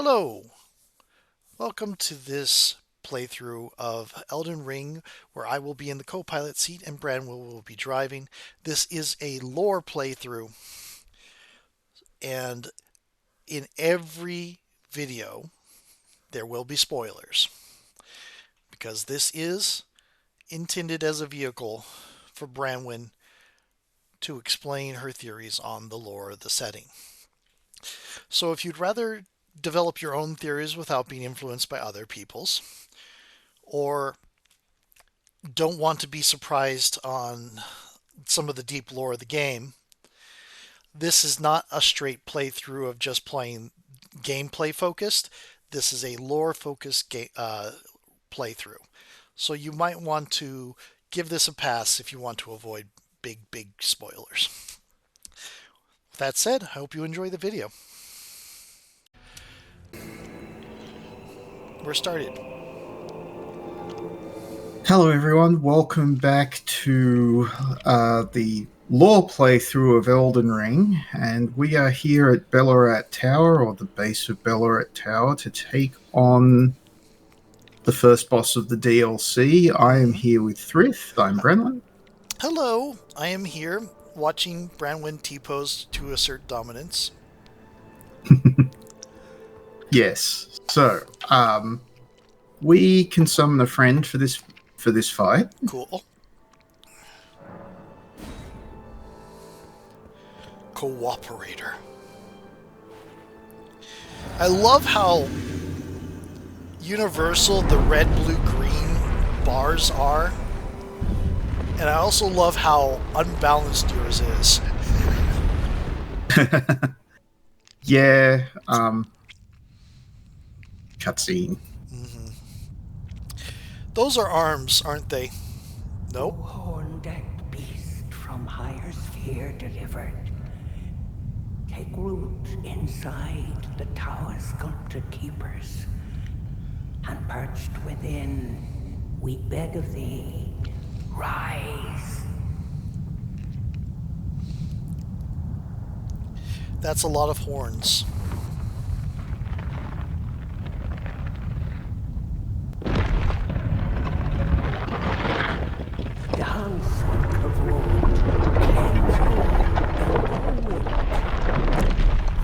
Hello, welcome to this playthrough of Elden Ring, where I will be in the co-pilot seat and Branwell will be driving. This is a lore playthrough, and in every video there will be spoilers, because this is intended as a vehicle for Branwyn to explain her theories on the lore of the setting. So if you'd rather develop your own theories without being influenced by other people's, or don't want to be surprised on some of the deep lore of the game, this is not a straight playthrough of just playing gameplay focused. This is a lore focused playthrough. So you might want to give this a pass if you want to avoid big spoilers. With that said, I hope you enjoy the video. We're started. Hello, everyone. Welcome back to the lore playthrough of Elden Ring, and we are here at Ballarat Tower, or the base of Ballarat Tower, to take on the first boss of the DLC. I am here with Thrith. I'm Brennan. Hello, I am here watching Branwyn T-pose to assert dominance. Yes. So, we can summon a friend for this fight. Cool. Cooperator. I love how universal the red, blue, green bars are. And I also love how unbalanced yours is. Yeah. Cutscene. Those are arms, aren't they? Nope. O horn-decked beast from higher sphere delivered, take root inside the tower's sculpted keepers, and perched within, we beg of thee, rise. That's a lot of horns. Dance of road,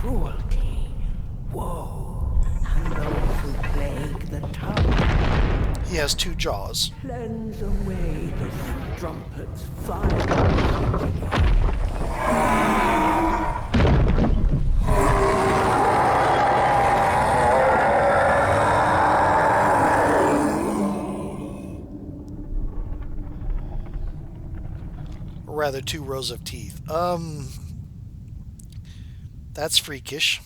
cruelty, woe, and those who plague the tower. He has two jaws. Cleanse away the strumpet's fire. Or rather, two rows of teeth. That's freakish.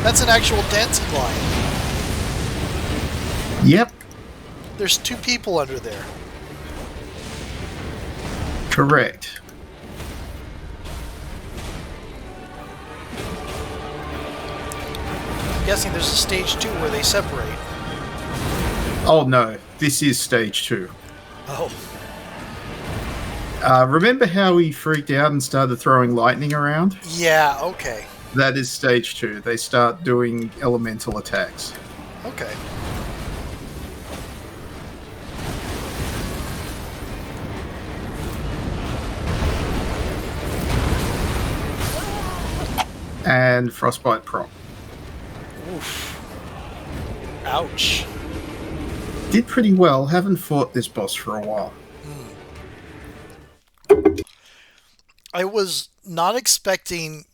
That's an actual dancing lion. Yep. There's two people under there. Correct. I'm guessing there's a stage 2 where they separate. Oh no, this is stage 2. Oh, Remember how he freaked out and started throwing lightning around? yeah, okay. That is stage 2. They start doing elemental attacks. Okay. and Frostbite Proc. Oof. Ouch. Did pretty well. Haven't fought this boss for a while. I was not expecting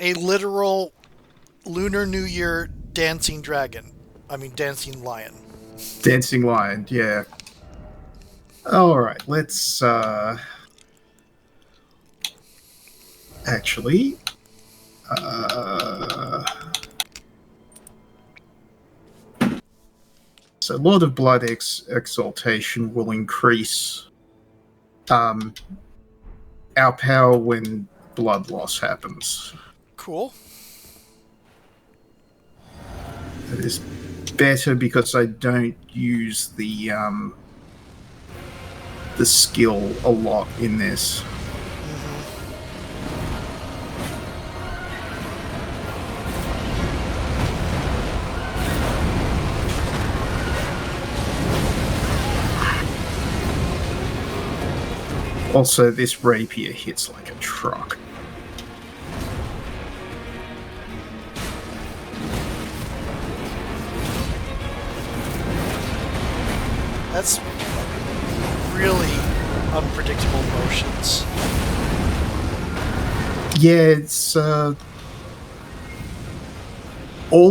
a literal Lunar New Year dancing dragon. I mean, dancing lion. Dancing Lion, yeah. Alright, let's actually so Lord of Blood Exaltation will increase our power when blood loss happens. Cool. It is better because I don't use the skill a lot in this. Also, this rapier hits like a truck. That's really unpredictable motions. Yeah, it's all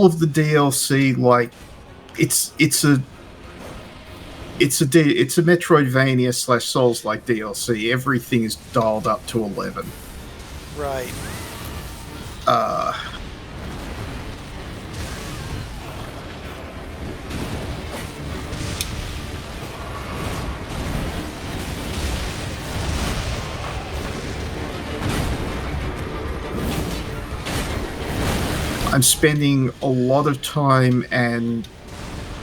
of the DLC. Like, it's a Metroidvania / Souls-like DLC. Everything is dialed up to 11. Right. I'm spending a lot of time and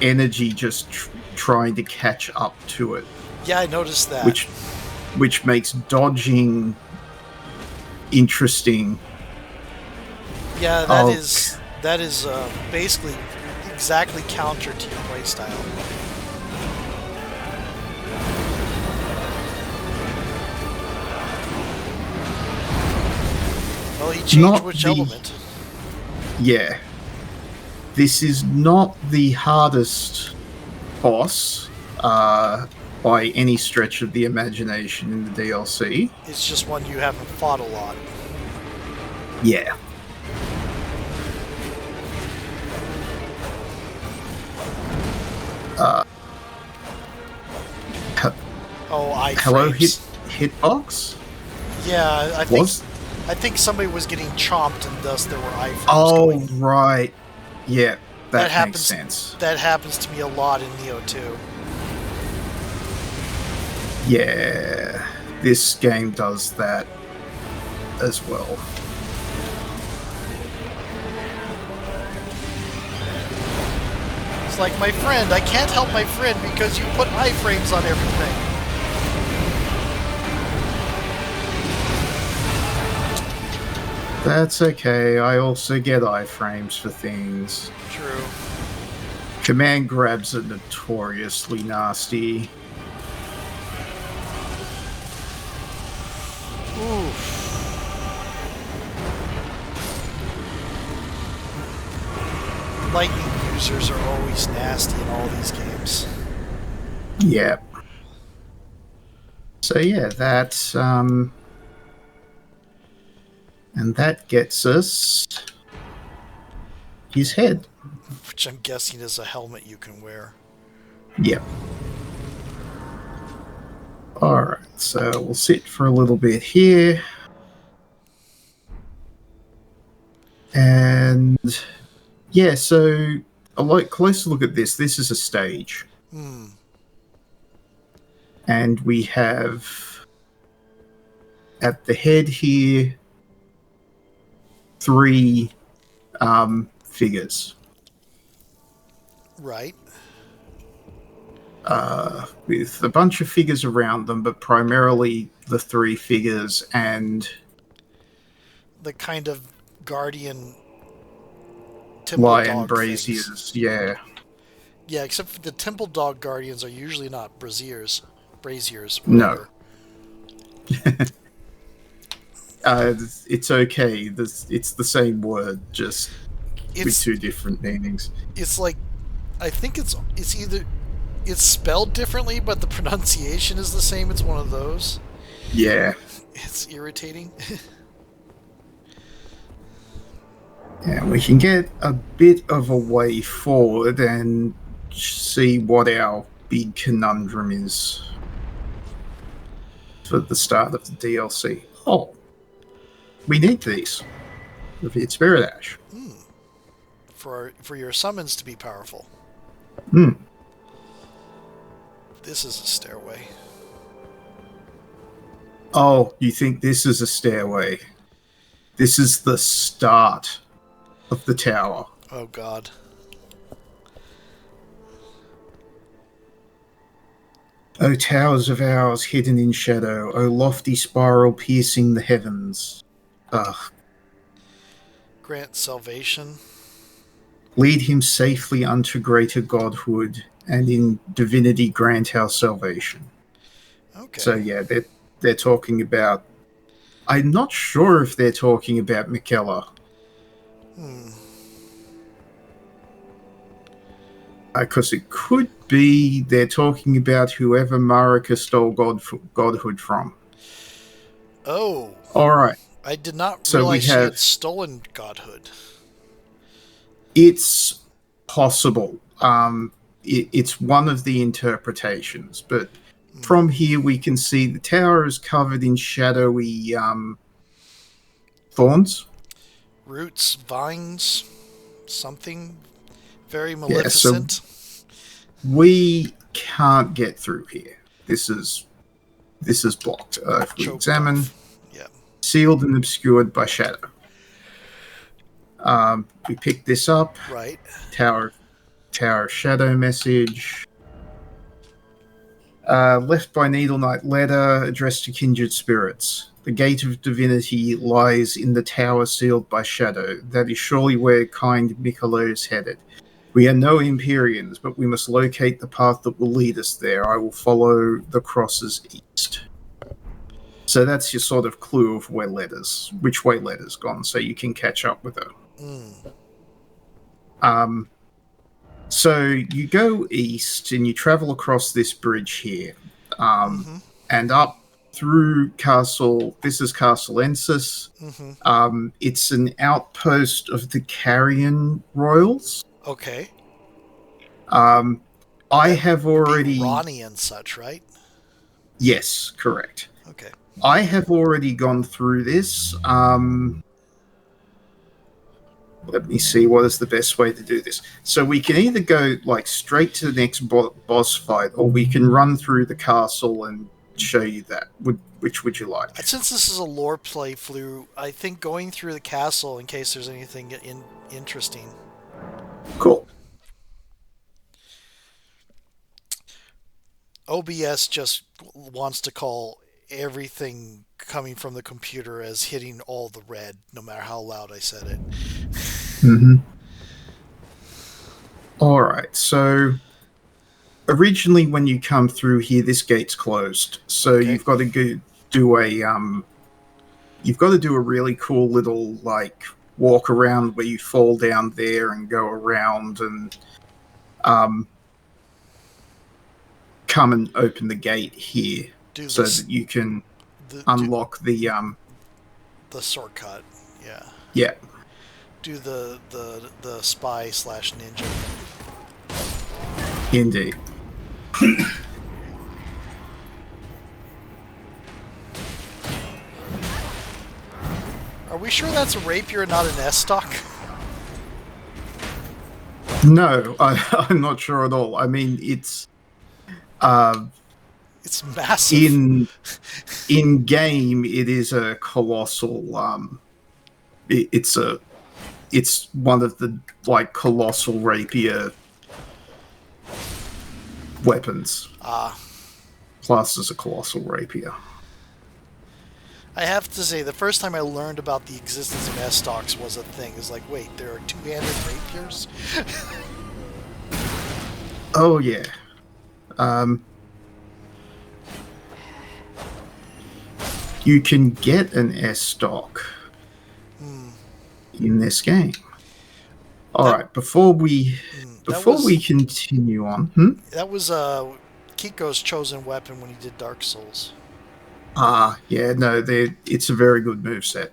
energy just trying to catch up to it. Yeah, I noticed that. Which makes dodging interesting. Yeah, that is basically exactly counter to your playstyle. Well, he changed which element. Yeah. This is not the hardest boss by any stretch of the imagination in the DLC. It's just one you haven't fought a lot. Yeah. Hello, hitbox? Yeah, I think somebody was getting chomped and thus there were iframes going. Right. Yeah, that happens, makes sense. That happens to me a lot in Neo 2. Yeah, this game does that as well. It's like, my friend, I can't help my friend because you put iframes on everything. That's okay, I also get iframes for things. True. Command grabs are notoriously nasty. Oof. Lightning users are always nasty in all these games. Yeah. So yeah, that's and that gets us his head. Which I'm guessing is a helmet you can wear. Yep. Alright, so we'll sit for a little bit here. And yeah, so a closer look at this. This is a stage. And we have at the head here 3 figures. Right. With a bunch of figures around them, but primarily the 3 figures and the kind of guardian temple lion dog braziers. Things. Yeah. Yeah, except for the temple dog guardians are usually not braziers. No. It's okay. It's the same word, just with It's two different meanings. it's like I think it's either it's spelled differently, but the pronunciation is the same. It's one of those. Yeah. It's irritating. Yeah, we can get a bit of a way forward and see what our big conundrum is for the start of the DLC. Oh, we need these. Revered Spirit Ash. For your summons to be powerful. Hmm. This is a stairway. Oh, you think this is a stairway? This is the start of the tower. Oh God. O towers of ours hidden in shadow, O lofty spiral piercing the heavens. Ugh. Grant salvation. Lead him safely unto greater godhood, and in divinity grant our salvation. Okay. So yeah, they're talking about. I'm not sure if they're talking about Michaela. Because it could be they're talking about whoever Marika stole godhood from. Oh, All right. I did not So we realize she have. had stolen godhood. It's possible. It's one of the interpretations, but from here we can see the tower is covered in shadowy thorns. Roots, vines, something very Yeah, so maleficent. we can't get through here. This is blocked. If we Choked examine, off. Yeah. sealed and obscured by shadow. We pick this up. Right. Tower of Shadow message. Left by Needle Knight letter addressed to kindred spirits. The gate of divinity lies in the tower sealed by shadow. That is surely where kind Michaela is headed. We are no Empyreans, but we must locate the path that will lead us there. I will follow the crosses east. So that's your sort of clue of which way Letter's gone, so you can catch up with her. So you go east and you travel across this bridge here, and up through Castle. This is Castle Ensis. It's an outpost of the Carrion Royals. Okay. I have already. Ronnie and such, right? Yes, correct. Okay. I have already gone through this. Let me see what is the best way to do this. So we can either go like straight to the next boss fight, or we can run through the castle and show you that. Which would you like? Since this is a lore playthrough, I think going through the castle in case there's anything interesting. Cool. OBS just wants to call everything coming from the computer as hitting all the red, no matter how loud I said it. All right, so originally when you come through here, this gate's closed. So you've got to do a really cool little like walk around where you fall down there and go around and come and open the gate here so that you can unlock the shortcut. Yeah. Yeah. Do the spy / ninja. Indeed. Are we sure that's a rapier and not an S-stock? No, I'm not sure at all. I mean, it's massive. In game, it is a colossal. It's one of the like colossal rapier weapons. Plus, as a colossal rapier. I have to say, the first time I learned about the existence of S-stocks was a thing. It's like, wait, there are two-handed rapiers? Oh, yeah. you can get an S stock in this game. All That- right, before we that was continue on, that was Kiko's chosen weapon when he did Dark Souls. yeah, no, it's a very good moveset.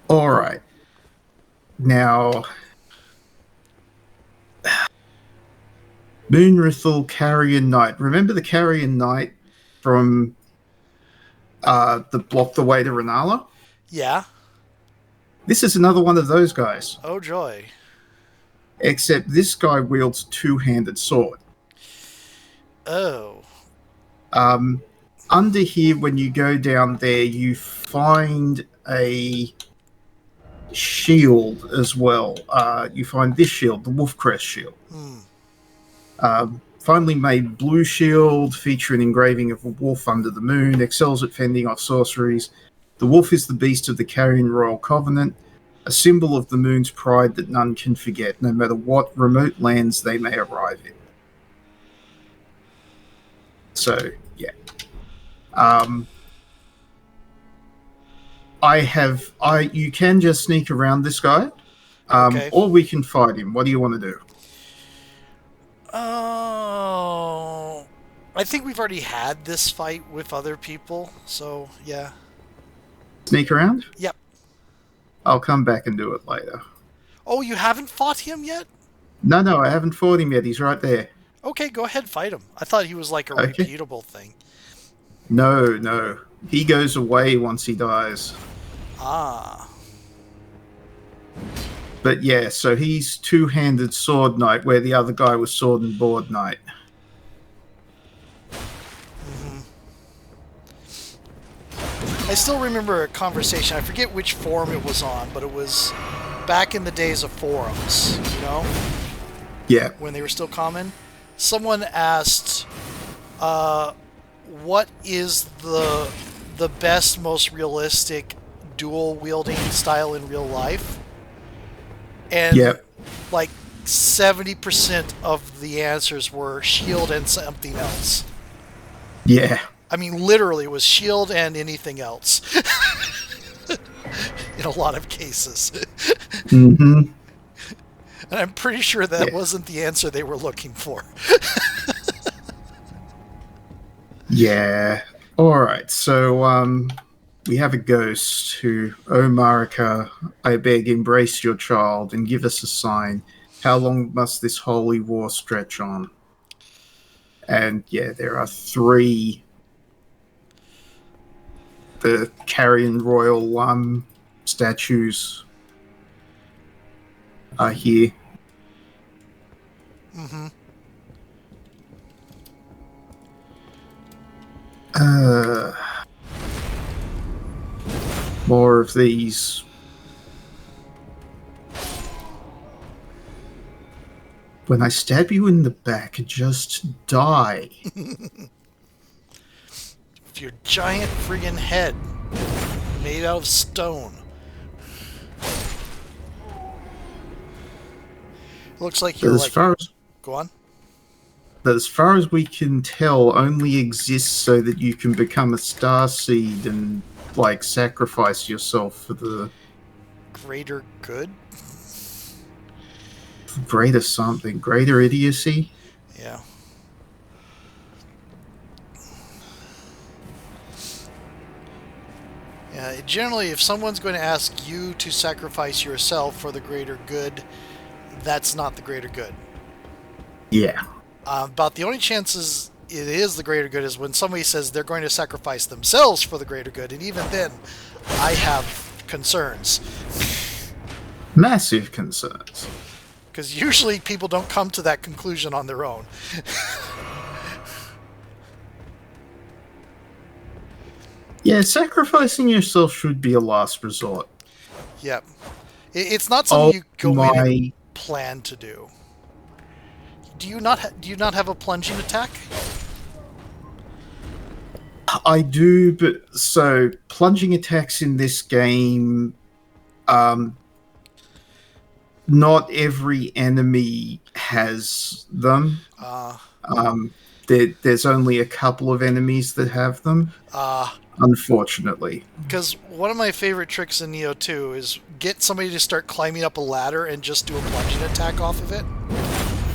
All right, now Moonrithel Carrion Knight. Remember the Carrion Knight from the Block the Way to Renala? Yeah. This is another one of those guys, Oh joy. except this guy wields a two-handed sword. Oh. Under here, when you go down there, you find a shield as well. You find this shield, the Wolfcrest shield. Finely made blue shield, feature an engraving of a wolf under the moon, excels at fending off sorceries. The wolf is the beast of the Carrion Royal Covenant, a symbol of the moon's pride that none can forget, no matter what remote lands they may arrive in. So, yeah. You can just sneak around this guy, Okay. or we can fight him. What do you want to do? Oh, I think we've already had this fight with other people, so yeah. Sneak around? Yep. I'll come back and do it later. Oh, you haven't fought him yet? No, I haven't fought him yet. He's right there. Okay, go ahead, fight him. I thought he was like a Okay. repeatable thing. No. He goes away once he dies. Ah. But yeah, so he's two-handed sword knight, where the other guy was sword and board knight. I still remember a conversation. I forget which forum it was on, but it was back in the days of forums, you know, Yeah. when they were still common. Someone asked, what is the best, most realistic dual wielding style in real life? And Yep. like 70% of the answers were shield and something else. Yeah. I mean, literally, it was shield and anything else. In a lot of cases. Mm-hmm. And I'm pretty sure that Yeah. wasn't the answer they were looking for. Yeah. All right. So, we have a ghost who, "Oh, Marika, I beg, embrace your child and give us a sign. How long must this holy war stretch on?" And yeah, there are three. The Carrion Royal statues are here. Mm-hmm. More of these. When I stab you in the back, just die. With your giant friggin' head made out of stone. Looks like But you're as like... far as Go on. But as far as we can tell, only exists so that you can become a star seed and like sacrifice yourself for the Greater good? greater something, greater idiocy. Yeah. Yeah, generally, if someone's going to ask you to sacrifice yourself for the greater good, that's not the greater good. Yeah. About the only chances it is the greater good is when somebody says they're going to sacrifice themselves for the greater good, and even then, I have concerns. Massive concerns. Because usually people don't come to that conclusion on their own. Yeah, sacrificing yourself should be a last resort. Yep. It's not something you go in and my plan to do. Do you not have a plunging attack? I do, but so plunging attacks in this game, not every enemy has them. There's only a couple of enemies that have them, unfortunately. Because one of my favorite tricks in Neo 2 is get somebody to start climbing up a ladder and just do a plunging attack off of it.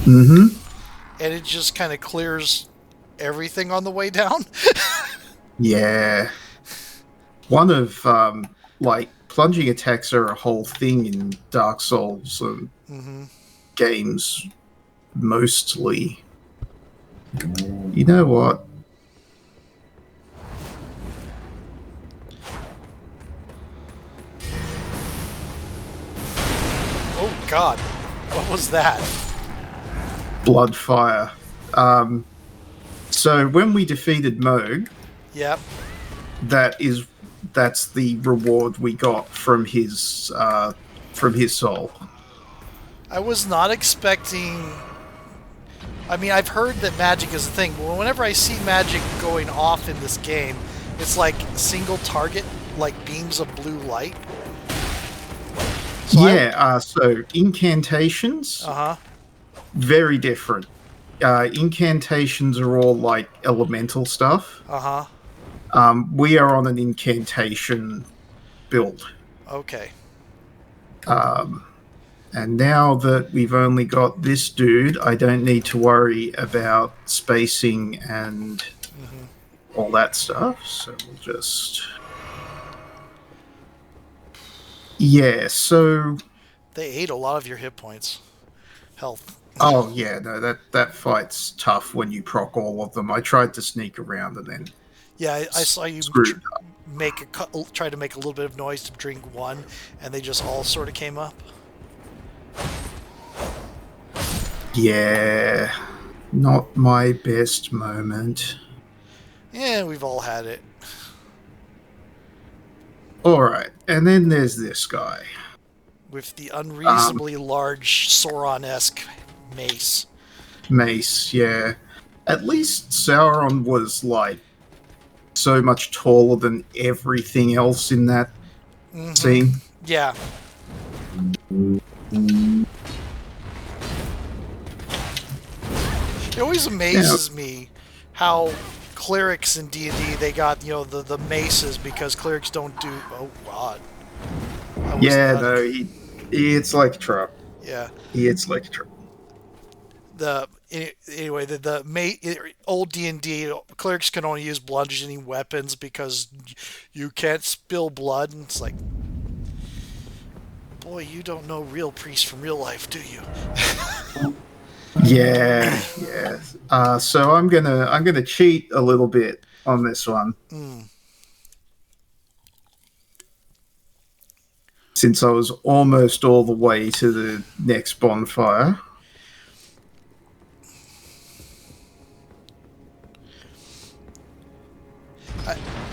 Mm-hmm. And it just kind of clears everything on the way down. Yeah. One of, like, plunging attacks are a whole thing in Dark Souls games, mostly. You know what? Oh, God. What was that? Bloodfire. So when we defeated Moog, Yep. that's the reward we got from his soul. I was not expecting. I mean, I've heard that magic is a thing, but whenever I see magic going off in this game, it's like single target, like beams of blue light. So so incantations, very different. Incantations are all like elemental stuff. We are on an incantation build. Okay. And now that we've only got this dude, I don't need to worry about spacing and all that stuff. So we'll just... Yeah, so... They ate a lot of your hit points. Health. Oh, yeah, no, that fight's tough when you proc all of them. I tried to sneak around and then... Yeah, I saw you try to make a little bit of noise to drink one, and they just all sort of came up. Yeah, not my best moment. Yeah, we've all had it. Alright, and then there's this guy. With the unreasonably large Sauron-esque mace. Mace, yeah. At least Sauron was, like, so much taller than everything else in that scene. Yeah. It always amazes me how clerics in D&D, they got, the maces, because clerics don't do... Oh, God. Yeah, no, he hits like a truck. Yeah. He hits like a truck. Anyway, the old D&D clerics can only use bludgeoning weapons because you can't spill blood, and it's like, boy, you don't know real priests from real life, do you? Yeah. So I'm gonna cheat a little bit on this one. Since I was almost all the way to the next bonfire.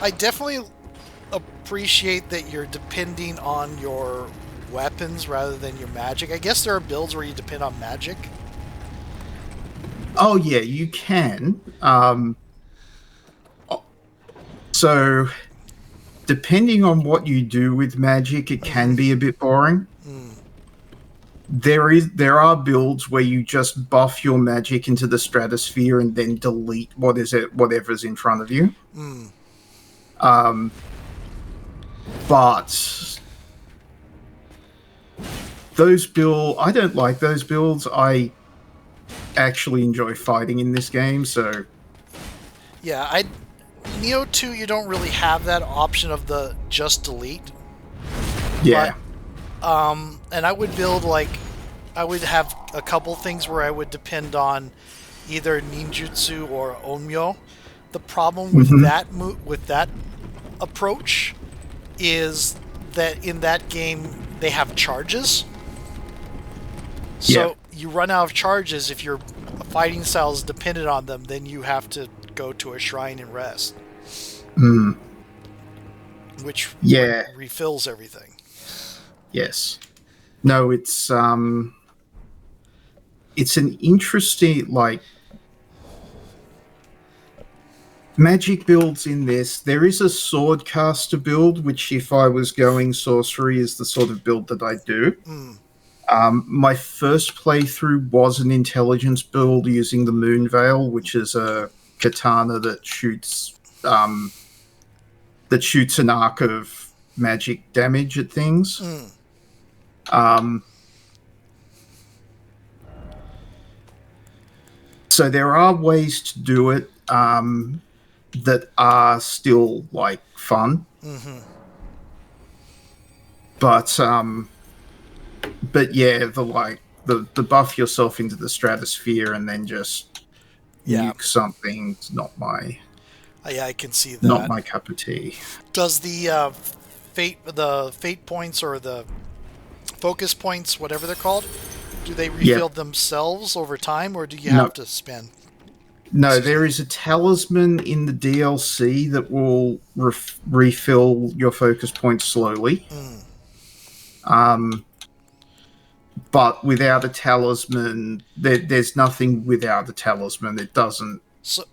I definitely appreciate that you're depending on your weapons rather than your magic. I guess there are builds where you depend on magic. Oh, yeah, you can. So, depending on what you do with magic, it can be a bit boring. There are builds where you just buff your magic into the stratosphere and then delete whatever's in front of you. But I don't like those builds. I actually enjoy fighting in this game, so... Yeah, Neo 2, you don't really have that option of the just delete. Yeah. But, and I would build, I would have a couple things where I would depend on either ninjutsu or onmyo. The problem with that approach is that in that game they have charges. So you run out of charges. If your fighting style is dependent on them, then you have to go to a shrine and rest. Which refills everything. Yes. No, it's an interesting, magic builds in this. There is a swordcaster build, which if I was going sorcery is the sort of build that I do. My first playthrough was an intelligence build using the Moon Veil, which is a katana that shoots an arc of magic damage at things. Um, so there are ways to do it that are still like fun, but yeah, the buff yourself into the stratosphere and then just Yeah. nuke something. It's not my Yeah, I can see that. not my cup of tea. Does the fate points or the focus points, whatever they're called, do they refill themselves over time, or do you have to spend? No, there is a talisman in the DLC that will refill your focus points slowly. But without a talisman, there's nothing without a talisman. It doesn't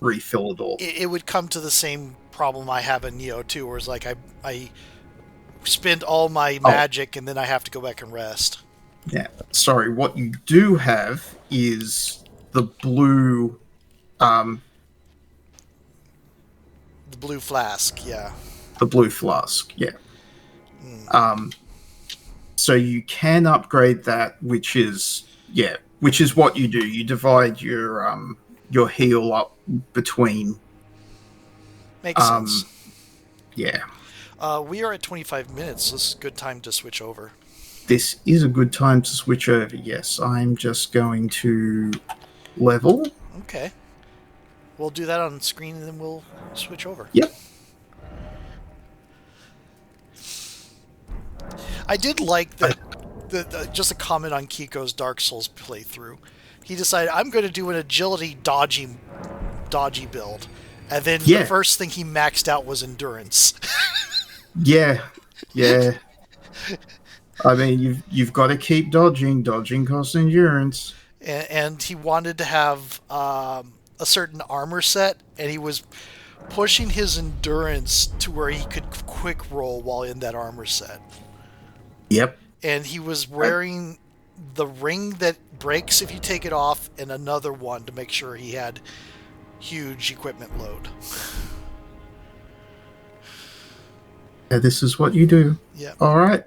refill at all. It would come to the same problem I have in Neo 2, where it's like I spend all my magic and then I have to go back and rest. Yeah. Sorry, what you do have is the blue... the blue flask, yeah. The blue flask, yeah. So you can upgrade that, which is what you do. You divide your heal up between. Makes sense. Yeah. We are at 25 minutes. This is a good time to switch over. This is a good time to switch over. Yes, I'm just going to level. Okay. We'll do that on screen and then we'll switch over. Yep. I did like that. Just a comment on Kiko's Dark Souls playthrough. He decided, I'm going to do an agility dodgy build, and then the first thing he maxed out was endurance. Yeah. I mean, you've got to keep dodging. Dodging costs endurance. And he wanted to have a certain armor set, and he was pushing his endurance to where he could quick roll while in that armor set. Yep. And he was wearing the ring that breaks if you take it off, and another one to make sure he had huge equipment load. Yeah, this is what you do. Yeah. All right.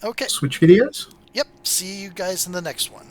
Okay. Switch videos. Yep. See you guys in the next one.